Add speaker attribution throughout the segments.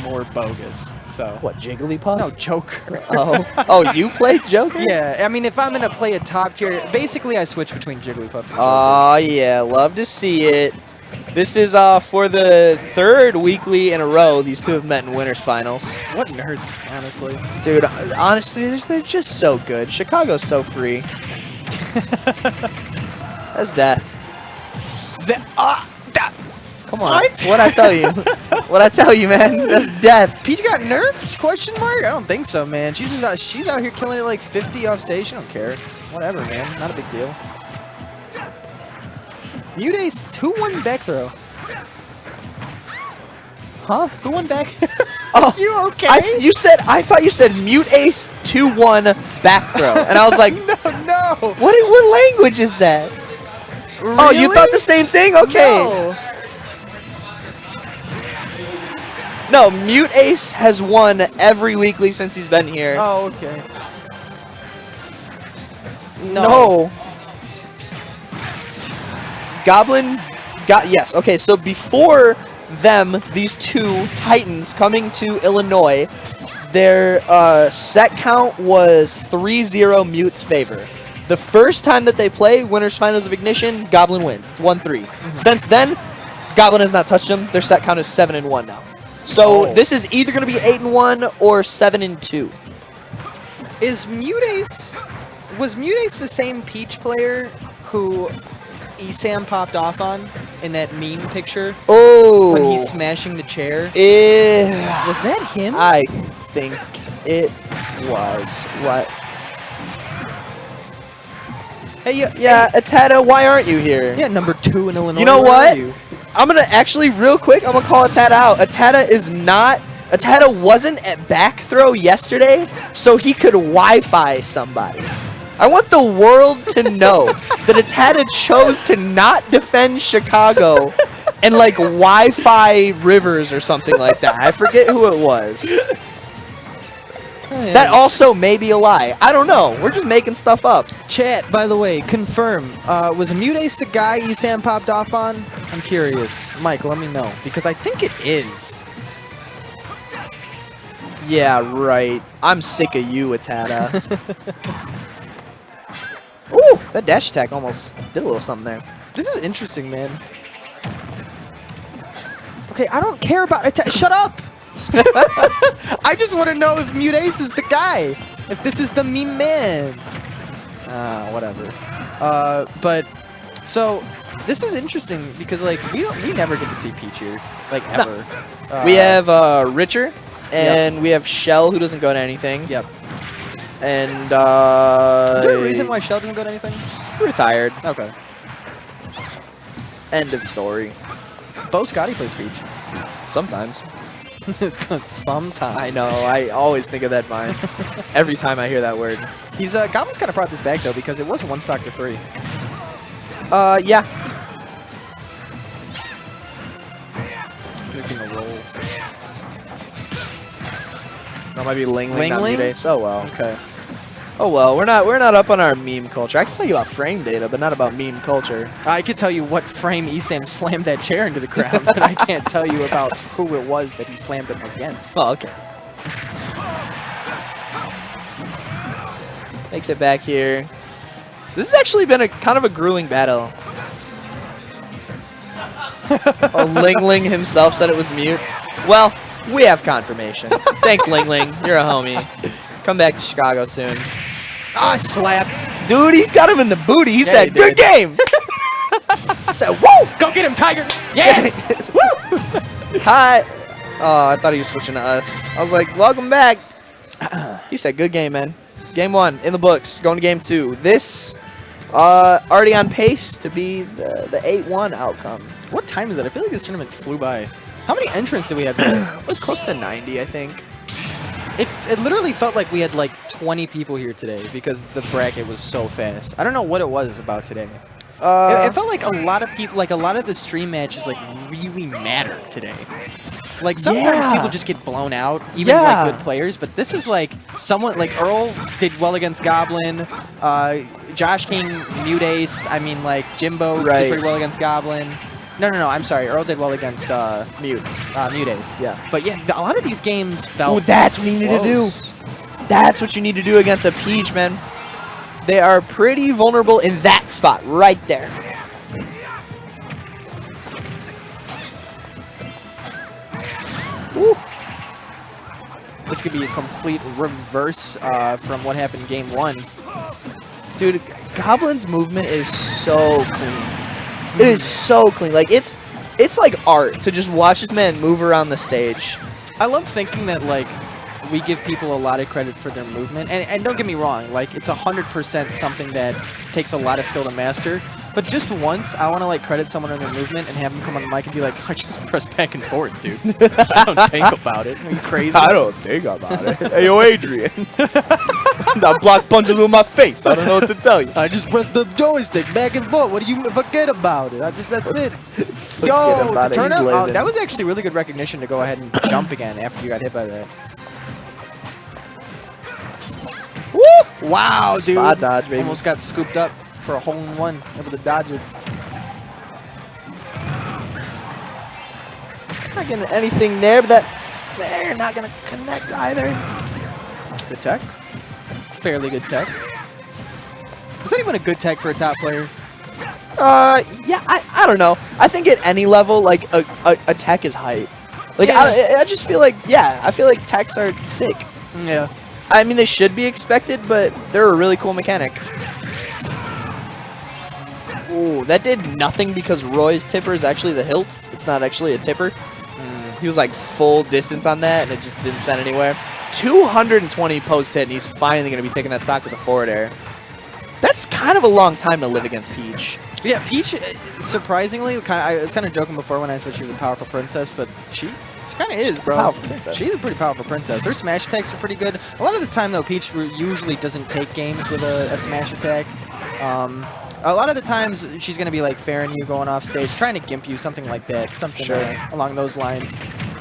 Speaker 1: more bogus. So
Speaker 2: what, Jigglypuff?
Speaker 1: No, Joker.
Speaker 2: Oh, you play Joker?
Speaker 1: Yeah, I mean, if I'm gonna play a top tier, basically I switch between Jigglypuff and Joker.
Speaker 2: Oh yeah, love to see it. This is for the 3rd weekly in a row. These two have met in winners finals.
Speaker 1: What nerds, honestly.
Speaker 2: Dude, honestly, they're just so good. Chicago's so free. That's death. Come on.
Speaker 1: What?
Speaker 2: What'd I tell you? What'd I tell you, man? That's death.
Speaker 1: Peach got nerfed? Question mark? I don't think so, man. She's out here killing it like 50 off stage. She don't care. Whatever, man. Not a big deal. MuteAce, who won back throw?
Speaker 2: Huh?
Speaker 1: Who won back?
Speaker 2: Oh,
Speaker 1: you okay?
Speaker 2: I thought you said MuteAce 2-1 back throw, and I was like,
Speaker 1: no.
Speaker 2: What language is that?
Speaker 1: Really?
Speaker 2: Oh, you thought the same thing? Okay. No, MuteAce has won every weekly since he's been here.
Speaker 1: Oh, okay.
Speaker 2: No. Goblin got, yes. Okay, so before them, these two Titans coming to Illinois, their set count was 3-0 Mute's favor. The first time that they play winners finals of Ignition, Goblin wins. It's 1-3. Since then, Goblin has not touched them. Their set count is 7-1 now. So this is either going to be 8-1 or 7-2.
Speaker 1: Was MuteAce the same Peach player who Esam popped off on in that meme picture?
Speaker 2: Oh.
Speaker 1: When he's smashing the chair? Was that him?
Speaker 2: I think it was. What?
Speaker 1: Hey,
Speaker 2: yeah, Ateta, why aren't you here?
Speaker 1: Yeah, number 2 in Illinois.
Speaker 2: You know what?
Speaker 1: You?
Speaker 2: I'm going to actually, real quick, I'm going to call Ateta out. Ateta wasn't at back throw yesterday, so he could Wi-Fi somebody. I want the world to know that Ateta chose to not defend Chicago and, like, Wi-Fi Rivers or something like that. I forget who it was.
Speaker 1: Oh, yeah.
Speaker 2: That also may be a lie. I don't know. We're just making stuff up.
Speaker 1: Chat, by the way, confirm. Was MuteAce the guy Esam popped off on? I'm curious. Mike, let me know. Because I think it is.
Speaker 2: Yeah, right. I'm sick of you, Ateta. Ooh, that dash attack almost did a little something there.
Speaker 1: This is interesting, man. Okay, I don't care about Ateta. Shut up! I just want to know if MuteAce is the guy. If this is the meme man. Whatever. But so this is interesting because like we never get to see Peach here, like ever.
Speaker 2: No. We have Richer and we have Shell who doesn't go to anything.
Speaker 1: Yep.
Speaker 2: And
Speaker 1: is there a reason why Shell doesn't go to anything?
Speaker 2: Retired.
Speaker 1: Okay.
Speaker 2: End of story.
Speaker 1: Bo Scotty plays Peach.
Speaker 2: Sometimes.
Speaker 1: Sometimes.
Speaker 2: I know. I always think of that mine. Every time I hear that word.
Speaker 1: He's Goblin's kind of brought this back though because it was 1 stock to 3.
Speaker 2: Yeah.
Speaker 1: Making a roll.
Speaker 2: That might be Ling Ling.
Speaker 1: MuteAce?
Speaker 2: Oh well.
Speaker 1: Okay.
Speaker 2: Oh well. We're not up on our meme culture. I can tell you about frame data, but not about meme culture.
Speaker 1: I could tell you what frame Esam slammed that chair into the ground, but I can't tell you about who it was that he slammed it against.
Speaker 2: Oh, okay. Makes it back here. This has actually been a kind of a grueling battle. Oh, Ling Ling himself said it was mute. Well, we have confirmation. Thanks, Ling Ling. You're a homie. Come back to Chicago soon.
Speaker 1: Ah, slapped.
Speaker 2: Dude, he got him in the booty. He said, good game. I said, whoa.
Speaker 1: Go get him, Tiger. Yeah.
Speaker 2: Woo. Hi. Oh, I thought he was switching to us. I was like, welcome back. He said, good game, man. Game 1 in the books. Going to game 2. This already on pace to be the 8-1 outcome.
Speaker 1: What time is it? I feel like this tournament flew by. How many entrants did we have today?
Speaker 2: We're close to 90, I think.
Speaker 1: It literally felt like we had like 20 people here today because the bracket was so fast. I don't know what it was about today. It felt like a lot of people, like a lot of the stream matches, like really mattered today. Like sometimes people just get blown out, even like good players. But this is like someone like Earl did well against Goblin, Josh King, MuteAce. I mean like Jimbo did pretty well against Goblin. No, I'm sorry. Earl did well against MuteAce.
Speaker 2: Yeah.
Speaker 1: But yeah, a lot of these games felt.
Speaker 2: Oh, that's what you need to do. That's what you need to do against a Peach, man. They are pretty vulnerable in that spot right there.
Speaker 1: Woo. This could be a complete reverse from what happened in game 1.
Speaker 2: Dude, Goblin's movement is so clean. It is so clean. Like, it's like art to just watch this man move around the stage.
Speaker 1: I love thinking that, like, we give people a lot of credit for their movement. And don't get me wrong, like, it's 100% something that takes a lot of skill to master. But just once, I want to, like, credit someone on their movement and have them come on the mic and be like, I just press back and forth, dude. I don't think about it. Are you crazy?
Speaker 2: I don't think about it. Hey, yo, Adrian. That block punched into my face. I don't know what to tell you.
Speaker 1: I just pressed the joystick back and forth. What do you forget about it? That's it. Yo,
Speaker 2: about it.
Speaker 1: turn
Speaker 2: He's
Speaker 1: up.
Speaker 2: lazy.
Speaker 1: That was actually really good recognition to go ahead and jump again after you got hit by that. Woo! Wow, dude.
Speaker 2: Spot dodge, baby.
Speaker 1: Almost got scooped up for a hole-in-one. Able to dodge it.
Speaker 2: Not getting anything there, but they're not going to connect either.
Speaker 1: Good tech. Fairly good tech. Is that even a good tech for a top player?
Speaker 2: Yeah, I don't know. I think at any level, like, a tech is height. Like,
Speaker 1: Yeah.
Speaker 2: I just feel like, yeah, I feel like techs are sick.
Speaker 1: Yeah.
Speaker 2: I mean, they should be expected, but they're a really cool mechanic. Ooh, that did nothing because Roy's tipper is actually the hilt. It's not actually a tipper. He was like full distance on that, and it just didn't send anywhere. 220 post hit, and he's finally going to be taking that stock with a forward air. That's kind of a long time to live against Peach.
Speaker 1: Yeah, Peach, surprisingly, I was kind of joking before when I said she was a powerful princess, but she kind of is, bro.
Speaker 2: Powerful princess.
Speaker 1: She's a pretty powerful princess. Her smash attacks are pretty good. A lot of the time, though, Peach usually doesn't take games with a smash attack. A lot of the times, she's going to be, like, fairing you going off stage, trying to gimp you, something like that, something along those lines.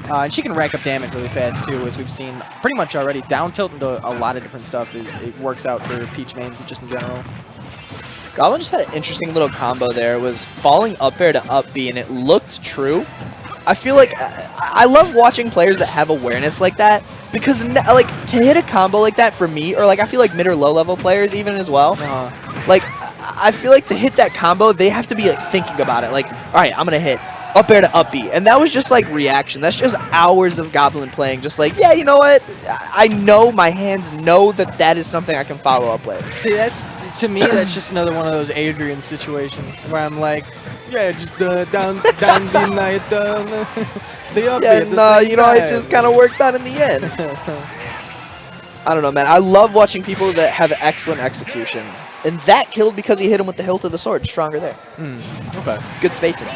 Speaker 1: And she can rack up damage really fast, too, as we've seen pretty much already. Down tilt into a lot of different stuff, it works out for Peach mains just in general.
Speaker 2: Goblin just had an interesting little combo there. It was falling up air to up B, and it looked true. I feel like I love watching players that have awareness like that, because like to hit a combo like that for me, or like I feel like mid or low level players even as well, like I feel like to hit that combo they have to be like thinking about it, like, all right, I'm gonna hit up air to up B, and that was just like reaction. That's just hours of Goblin playing, just like, yeah, you know what, I know my hands know that is something I can follow up with.
Speaker 1: See, to me that's just another one of those Adrian situations where I'm like, yeah, just down the night, the up
Speaker 2: Yeah,
Speaker 1: at the
Speaker 2: no,
Speaker 1: same
Speaker 2: you know, it
Speaker 1: time.
Speaker 2: just kind of worked out in the end. I don't know, man. I love watching people that have excellent execution. And that killed because he hit him with the hilt of the sword. Stronger there.
Speaker 1: Okay.
Speaker 2: Good spacing.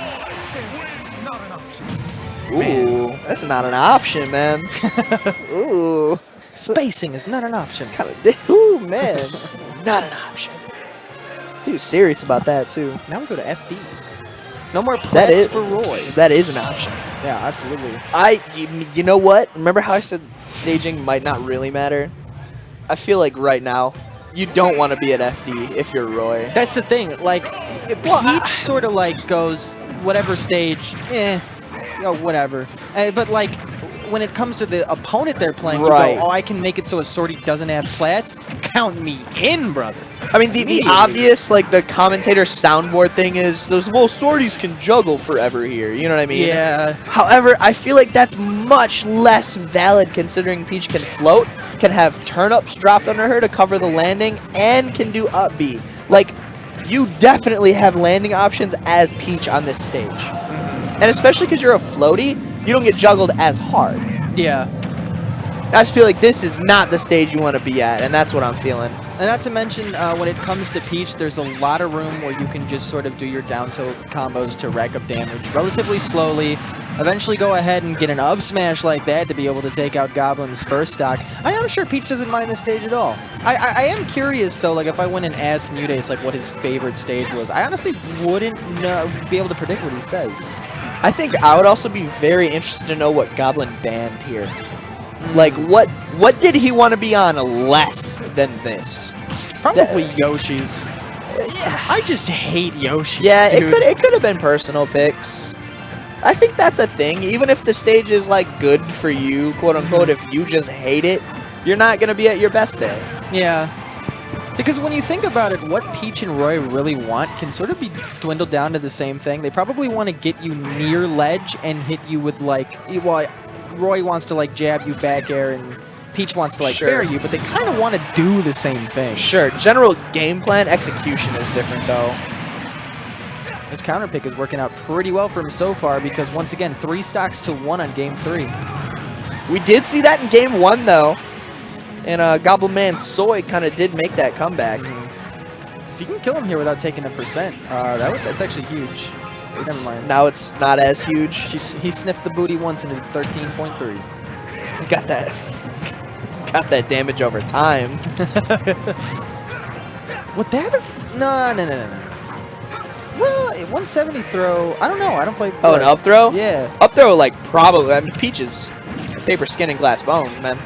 Speaker 2: Ooh, that's not an option, man. Ooh.
Speaker 1: Spacing is not an option.
Speaker 2: Kind of. Ooh, man. Not an option. He was serious about that, too.
Speaker 1: Now we go to FD. No more plats for Roy.
Speaker 2: That is an option.
Speaker 1: Yeah, absolutely.
Speaker 2: You know what? Remember how I said staging might not really matter? I feel like right now, you don't want to be at FD if you're Roy.
Speaker 1: That's the thing. Like, Peach sort of like goes, whatever stage, whatever. But like, when it comes to the opponent they're playing, you go, oh, I can make it so a sortie doesn't have plats. Count me in, brother.
Speaker 2: I mean, the obvious, like, the commentator soundboard thing is those, well, sorties can juggle forever here. You know what I mean?
Speaker 1: Yeah.
Speaker 2: However, I feel like that's much less valid considering Peach can float, can have turn-ups dropped under her to cover the landing, and can do up B. Like, you definitely have landing options as Peach on this stage. And especially because you're a floaty, you don't get juggled as hard.
Speaker 1: Yeah.
Speaker 2: I just feel like this is not the stage you want to be at, and that's what I'm feeling.
Speaker 1: And not to mention, when it comes to Peach, there's a lot of room where you can just sort of do your down tilt combos to rack up damage relatively slowly, eventually go ahead and get an up smash like that to be able to take out Goblin's first stock. I am sure Peach doesn't mind this stage at all. I am curious, though, like if I went and asked MuteAce like what his favorite stage was, I honestly wouldn't be able to predict what he says.
Speaker 2: I think I would also be very interested to know what Goblin banned here. Like, what did he want to be on less than this?
Speaker 1: Probably Yoshi's. Yeah. I just hate Yoshi.
Speaker 2: Yeah,
Speaker 1: dude.
Speaker 2: it could have been personal picks. I think that's a thing. Even if the stage is like good for you, quote unquote, if you just hate it, you're not gonna be at your best day.
Speaker 1: Yeah. Because when you think about it, what Peach and Roy really want can sort of be dwindled down to the same thing. They probably want to get you near ledge and hit you with like, well, Roy wants to like jab you back air and Peach wants to like fair you, but they kind of want to do the same thing.
Speaker 2: Sure. General game plan execution is different though.
Speaker 1: This counter pick is working out pretty well for him so far because once again, 3 stocks to 1 on game 3.
Speaker 2: We did see that in game 1 though. And Goblin Man Soy kind of did make that comeback.
Speaker 1: If you can kill him here without taking a percent, that's actually huge. Never mind.
Speaker 2: Now it's not as huge.
Speaker 1: He sniffed the booty once into 13.3.
Speaker 2: Got that damage over time.
Speaker 1: Would that have... No. Well, 170 throw... I don't know. I don't play...
Speaker 2: Oh, an up throw?
Speaker 1: Yeah.
Speaker 2: Up throw, like, probably... I mean, Peach is paper, skin, and glass bones, man.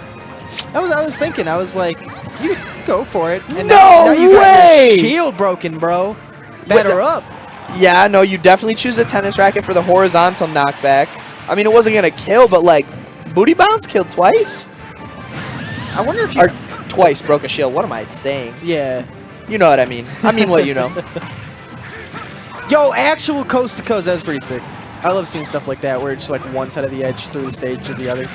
Speaker 1: I was thinking, I was like, you go for it. And
Speaker 2: no
Speaker 1: now you
Speaker 2: way!
Speaker 1: got your shield broken, bro. Batter up.
Speaker 2: Yeah, no, you definitely choose a tennis racket for the horizontal knockback. I mean, it wasn't going to kill, but, like, booty bounce killed twice?
Speaker 1: I wonder if you...
Speaker 2: Or twice broke a shield. What am I saying?
Speaker 1: Yeah.
Speaker 2: You know what I mean. I mean what you know.
Speaker 1: Yo, actual coast to coast. That was pretty sick. I love seeing stuff like that where it's like one side of the edge through the stage to the other.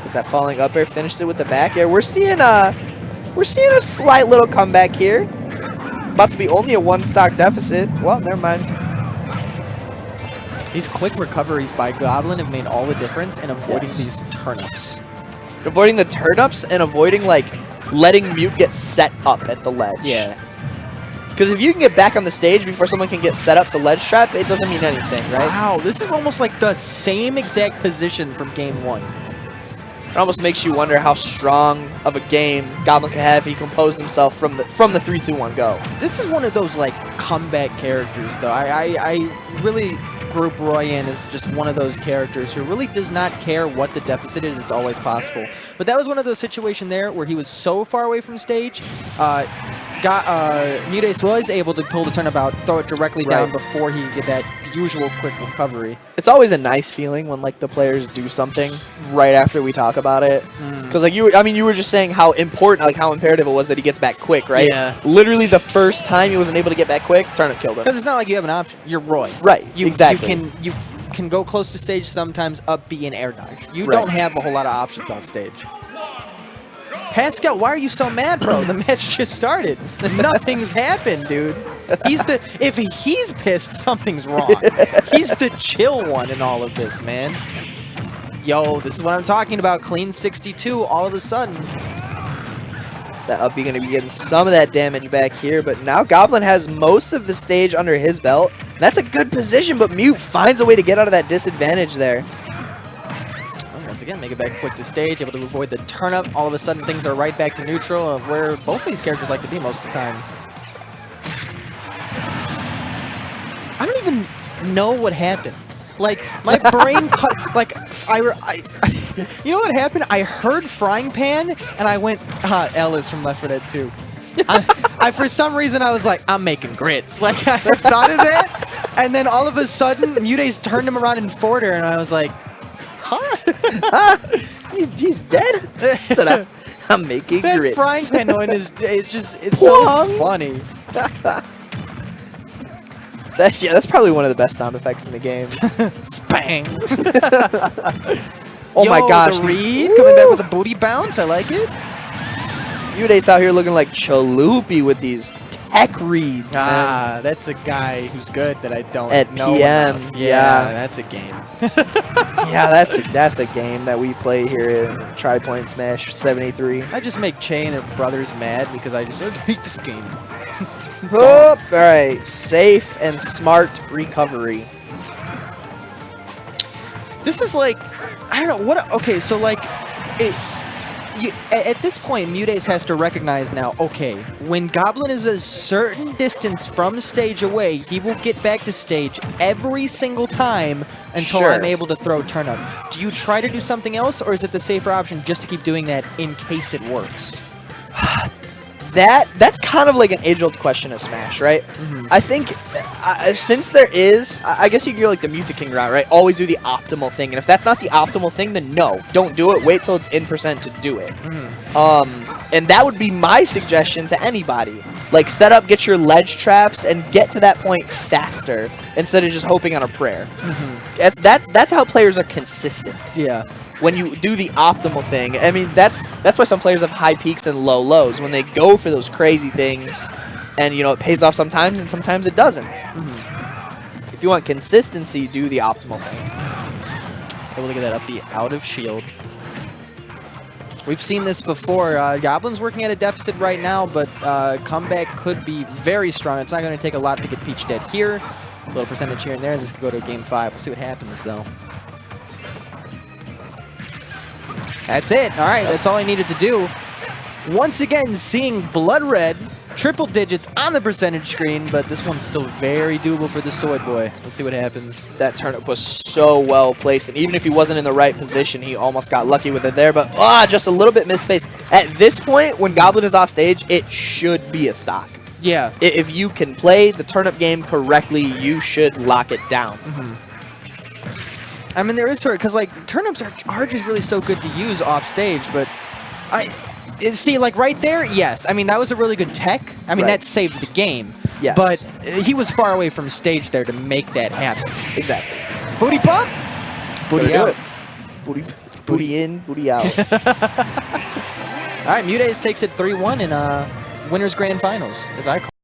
Speaker 2: Is that falling up air? Finishes it with the back air. We're seeing a slight little comeback here. About to be only a 1 stock deficit. Well, never mind.
Speaker 1: These quick recoveries by Goblin have made all the difference in avoiding these turnips.
Speaker 2: Avoiding the turnips and avoiding like letting Mute get set up at the ledge.
Speaker 1: Yeah.
Speaker 2: Because if you can get back on the stage before someone can get set up to ledge trap, it doesn't mean anything, right?
Speaker 1: Wow, this is almost like the same exact position from game 1.
Speaker 2: It almost makes you wonder how strong of a game Goblin could have if he composed himself from the 3-2-1 go.
Speaker 1: This is one of those like comeback characters, though. I really group Roy in as just one of those characters who really does not care what the deficit is. It's always possible. But that was one of those situations there where he was so far away from stage. MuteAce was able to pull the turnabout, throw it directly down before he did that usual quick recovery.
Speaker 2: It's always a nice feeling when like the players do something right after we talk about it. Because like you were just saying how important, like how imperative it was that he gets back quick, right?
Speaker 1: Yeah.
Speaker 2: Literally the first time he wasn't able to get back quick, turnip killed him.
Speaker 1: Because it's not like you have an option. You're Roy.
Speaker 2: Right. Exactly.
Speaker 1: You can go close to stage sometimes, up B and air dodge. You don't have a whole lot of options off stage. Pascal, why are you so mad, bro? The match just started. Nothing's happened, dude. If he's pissed, something's wrong. He's the chill one in all of this, man. Yo, this is what I'm talking about. Clean 62 all of a sudden.
Speaker 2: That up, you're going to be getting some of that damage back here, but now Goblin has most of the stage under his belt. That's a good position, but Mute finds a way to get out of that disadvantage there.
Speaker 1: Once again, make it back quick to stage, able to avoid the turn-up. All of a sudden, things are right back to neutral of where both these characters like to be most of the time. I don't even know what happened. Like, my brain cut, like, you know what happened? I heard Frying Pan, and I went, L is from Left 4 Dead 2. For some reason, I was like, I'm making grits. Like, I thought of that, and then all of a sudden, MuteAce turned him around in forward air, and I was like,
Speaker 2: He's dead? So I'm making
Speaker 1: that
Speaker 2: grits.
Speaker 1: Frying Pan noise it's so funny.
Speaker 2: That's probably one of the best sound effects in the game.
Speaker 1: Spang.
Speaker 2: Oh my gosh.
Speaker 1: The read coming back with a booty bounce. I like it.
Speaker 2: MuteAce out here looking like Chalupi with these tech reads. Man.
Speaker 1: That's a guy who's good that I don't
Speaker 2: at
Speaker 1: know
Speaker 2: PM.
Speaker 1: Enough. Yeah, that's a game.
Speaker 2: Yeah, that's a game that we play here in Tripoint Smash 73.
Speaker 1: I just make Che and her brothers mad because I just hate this game.
Speaker 2: Oh, all right, safe and smart recovery.
Speaker 1: This is like, I don't know what. Okay, so like, at this point, MuteAce has to recognize now. Okay, when Goblin is a certain distance from stage away, he will get back to stage every single time until I'm able to throw turn-up. Do you try to do something else, or is it the safer option just to keep doing that in case it works?
Speaker 2: that's kind of like an age-old question of Smash, right? I think since there is, I guess you could go like the Mutaking route, right? Always do the optimal thing, and if that's not the optimal thing, then no, don't do it. Wait till it's in percent to do it. And that would be my suggestion to anybody. Like, set up, get your ledge traps, and get to that point faster instead of just hoping on a prayer. That's how players are consistent.
Speaker 1: Yeah.
Speaker 2: When you do the optimal thing. I mean, that's why some players have high peaks and low lows. When they go for those crazy things, and, you know, it pays off sometimes, and sometimes it doesn't. If you want consistency, do the optimal thing.
Speaker 1: Able to get that up the out of shield. We've seen this before. Goblin's working at a deficit right now, but comeback could be very strong. It's not going to take a lot to get Peach dead here. A little percentage here and there. This could go to game 5. We'll see what happens, though. That's it. All right, that's all I needed to do. Once again, seeing blood red, triple digits on the percentage screen, but this one's still very doable for the Soy Boy. Let's see what happens.
Speaker 2: That turnip was so well placed, and even if he wasn't in the right position, he almost got lucky with it there, but just a little bit misspaced. At this point, when Goblin is off stage, it should be a stock.
Speaker 1: Yeah.
Speaker 2: If you can play the turnip game correctly, you should lock it down.
Speaker 1: I mean, there is sort of, because, like, turnips are just really so good to use off stage, but see, like, right there, yes. I mean, that was a really good tech. I mean, that saved the game.
Speaker 2: Yes.
Speaker 1: But he was far away from stage there to make that happen.
Speaker 2: Exactly.
Speaker 1: Booty pump? Booty out.
Speaker 2: Booty in, booty out.
Speaker 1: All right, MuteAce takes it 3-1 in Winners Grand Finals, as I call it.